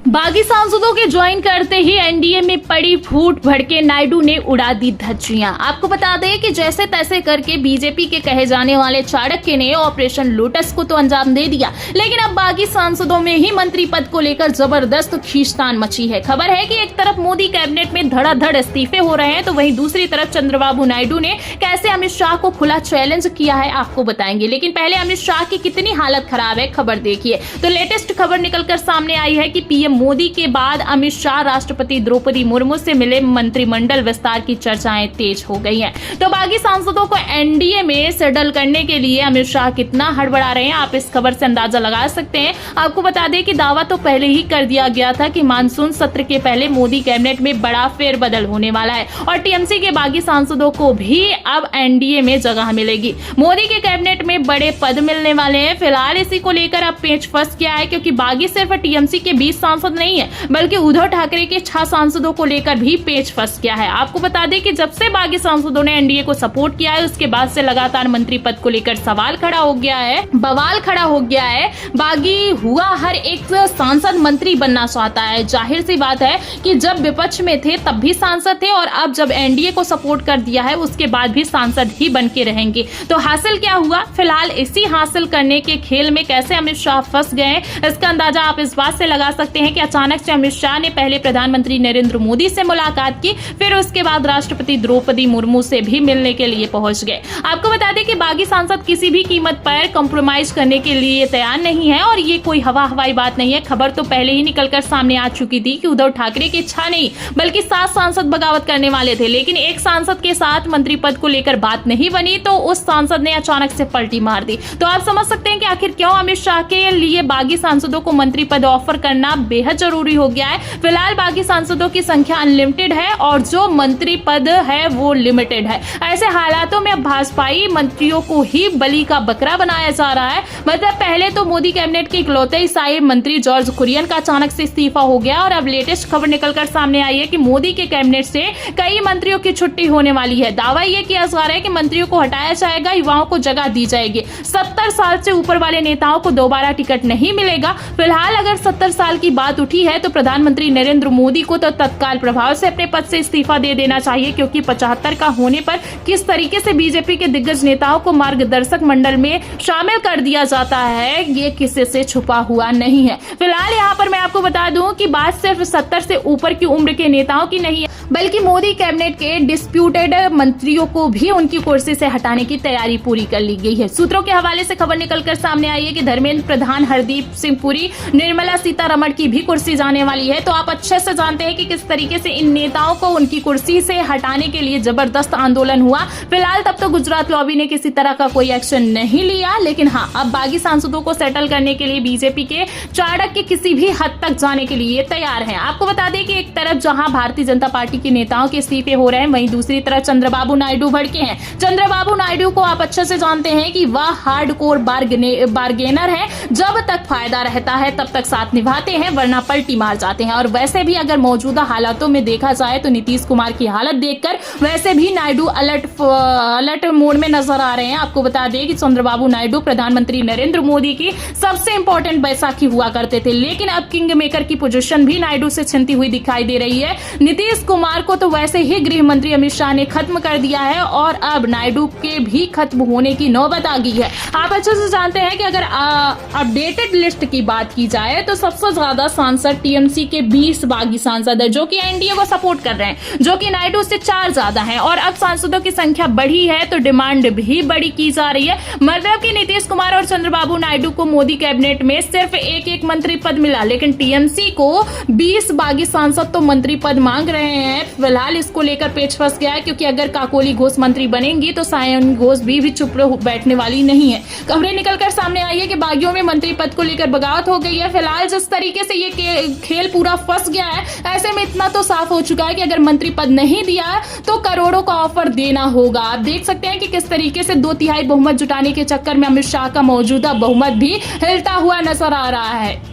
बागी सांसदों के ज्वाइन करते ही एनडीए में पड़ी फूट भड़के नायडू ने उड़ा दी धज्जियां। आपको बता दें कि जैसे तैसे करके बीजेपी के कहे जाने वाले चाणक्य ने ऑपरेशन लोटस को तो अंजाम दे दिया, लेकिन अब बागी सांसदों में ही मंत्री पद को लेकर जबरदस्त खींचतान मची है। खबर है कि एक तरफ मोदी कैबिनेट में धड़ाधड़ इस्तीफे हो रहे हैं, तो वहीं दूसरी तरफ चंद्रबाबू नायडू ने कैसे अमित शाह को खुला चैलेंज किया है आपको बताएंगे। लेकिन पहले अमित शाह की कितनी हालत खराब है खबर देखिए। तो लेटेस्ट खबर निकलकर सामने आई है कि पीएम मोदी के बाद अमित शाह राष्ट्रपति द्रौपदी मुर्मू से मिले, मंत्रिमंडल विस्तार की चर्चाएं तेज हो गई हैं। तो बागी सांसदों को एनडीए में सेटल करने के लिए अमित शाह कितना हड़बड़ा रहे हैं आप इस खबर से अंदाजा लगा सकते हैं। आपको बता दें कि दावा तो पहले ही कर दिया गया था कि मानसून सत्र के पहले मोदी कैबिनेट में बड़ा फेरबदल होने वाला है और टीएमसी के बागी सांसदों को भी अब एनडीए में जगह मिलेगी। मोदी के कैबिनेट में बड़े पद मिलने वाले हैं। फिलहाल इसी को लेकर अब पेच फंस गया है, क्योंकि बागी सिर्फ टीएमसी के 20 सांसद नहीं है, बल्कि उद्धव ठाकरे के 6 सांसदों को लेकर भी पेच फंस गया है। आपको बता दें कि जब से बागी सांसदों ने एनडीए को सपोर्ट किया है, उसके बाद से लगातार मंत्री पद को लेकर सवाल खड़ा हो गया है, बवाल खड़ा हो गया है। बागी हुआ हर एक सांसद मंत्री बनना चाहता है। जाहिर सी बात है कि जब विपक्ष में थे तब भी सांसद थे, और अब जब एनडीए को सपोर्ट कर दिया है उसके बाद भी सांसद ही बन के रहेंगे। तो हासिल क्या हुआ? फिलहाल इसी हासिल करने के खेल में कैसे अमित शाह फंस गए, इसका अंदाजा आप इस बात से लगा सकते हैं कि अचानक से अमित शाह ने पहले प्रधानमंत्री नरेंद्र मोदी से मुलाकात की, फिर उसके बाद राष्ट्रपति द्रौपदी मुर्मू से भी मिलने के लिए पहुंच गए। आपको बता दें कि बागी सांसद किसी भी कीमत पर कॉम्प्रोमाइज करने के लिए तैयार नहीं है, और ये कोई हवाई बात नहीं है। खबर तो पहले ही निकलकर सामने आ चुकी थी कि उद्धव ठाकरे की इच्छा नहीं बल्कि 7 सांसद बगावत करने वाले थे, लेकिन एक सांसद के साथ मंत्री पद को लेकर बात नहीं बनी, तो उस सांसद ने अचानक से पलटी मार दी। तो आप समझ सकते हैं कि आखिर क्यों अमित शाह के लिए बागी सांसदों को मंत्री पद ऑफर करना बेहद जरूरी हो गया है। फिलहाल बागी सांसदों की संख्या अनलिमिटेड है और जो मंत्री पद है वो लिमिटेड है। ऐसे हालातों में अब भाजपाई मंत्रियों को ही बलि का बकरा बनाया जा रहा है। मतलब पहले तो मोदी कैबिनेट के इकलौते ईसाई मंत्री जॉर्ज कुरियन का अचानक से इस्तीफा हो गया, और अब लेटेस्ट खबर निकलकर सामने आई है कि मोदी के कैबिनेट से कई मंत्रियों की छुट्टी होने वाली है। दावा यह किया जा रहा है कि मंत्रियों को हटाया जाएगा, युवाओं को जगह दी जाएगी। 70 साल से ऊपर वाले नेताओं को दोबारा टिकट नहीं मिलेगा। फिलहाल अगर 70 साल की बात उठी है तो प्रधानमंत्री नरेंद्र मोदी को तो तत्काल प्रभाव से अपने पद से इस्तीफा दे देना चाहिए, क्योंकि 75 का होने पर किस तरीके से बीजेपी के दिग्गज नेताओं को मार्गदर्शक मंडल में शामिल कर दिया जाता है, ये किसी से छुपा हुआ नहीं है। फिलहाल यहाँ पर मैं आपको बता दूं कि बात सिर्फ 70 से ऊपर की उम्र के नेताओं की नहीं है, बल्कि मोदी कैबिनेट के डिस्प्यूटेड मंत्रियों को भी उनकी कुर्सी से हटाने की तैयारी पूरी कर ली गई है। सूत्रों के हवाले से खबर निकलकर सामने आई है कि धर्मेंद्र प्रधान, हरदीप सिंह पुरी, निर्मला सीतारमण की भी कुर्सी जाने वाली है। तो आप अच्छे से जानते हैं कि किस तरीके से इन नेताओं को उनकी कुर्सी से हटाने के लिए जबरदस्त आंदोलन हुआ। फिलहाल तब तो गुजरात लॉबी ने किसी तरह का कोई एक्शन नहीं लिया, लेकिन हाँ, अब बागी सांसदों को सेटल करने के लिए बीजेपी के चाणक्य किसी भी हद तक जाने के लिए तैयार हैं। आपको बता दें कि एक तरफ जहां भारतीय जनता पार्टी के नेताओं के इस्तीफे हो रहे हैं, वहीं दूसरी तरफ चंद्रबाबू नायडू भड़के हैं। चंद्रबाबू नायडू को आप अच्छे से जानते हैं कि वह हार्डकोर बार्गेनर है। जब तक फायदा रहता है तब तक साथ निभाते हैं, वरना पलटी मार जाते हैं। और वैसे भी अगर मौजूदा हालातों में देखा जाए तो नीतीश कुमार की हालत देखकर वैसे भी नायडू अलर्ट मोड में नजर आ रहे हैं। आपको बता दें कि चंद्रबाबू नायडू प्रधानमंत्री नरेंद्र मोदी की सबसे इंपॉर्टेंट बैसाखी हुआ करते थे, लेकिन अब किंग मेकर की पोजीशन भी नायडू से छिनती हुई दिखाई दे रही है। नीतीश कुमार को तो वैसे ही गृह मंत्री अमित शाह ने खत्म कर दिया है, और अब नायडू के भी खत्म होने की नौबत आ गई है। आप अच्छे से जानते हैं कि अगर अपडेटेड लिस्ट की बात की जाए तो सबसे ज्यादा सांसद टीएमसी के 20 बागी सांसद है, जो कि एनडीए को सपोर्ट कर रहे हैं, जो कि नायडू से 4 ज्यादा हैं। और अब सांसदों की संख्या बढ़ी है तो डिमांड भी बड़ी की जा रही है। मतलब कि नीतीश कुमार और चंद्रबाबू नायडू को मोदी कैबिनेट में सिर्फ एक मंत्री पद मिला, लेकिन टीएमसी को 20 बागी सांसद तो मंत्री पद मांग रहे हैं। फिलहाल इसको लेकर पेच फंस गया है, क्योंकि अगर काकोली घोष मंत्री बनेंगी तो सायन घोष भी चुप बैठने वाली नहीं है। खबरें निकलकर सामने आई है कि बागियों में मंत्री पद को लेकर बगावत हो गई है। फिलहाल जिस तरीके से ये खेल पूरा फंस गया है, ऐसे में इतना तो साफ हो चुका है कि अगर मंत्री पद नहीं दिया तो करोड़ों का ऑफर देना होगा। आप देख सकते हैं कि किस तरीके से 2/3 बहुमत जुटाने के चक्कर में अमित शाह का मौजूदा बहुमत भी हिलता हुआ नजर आ रहा है।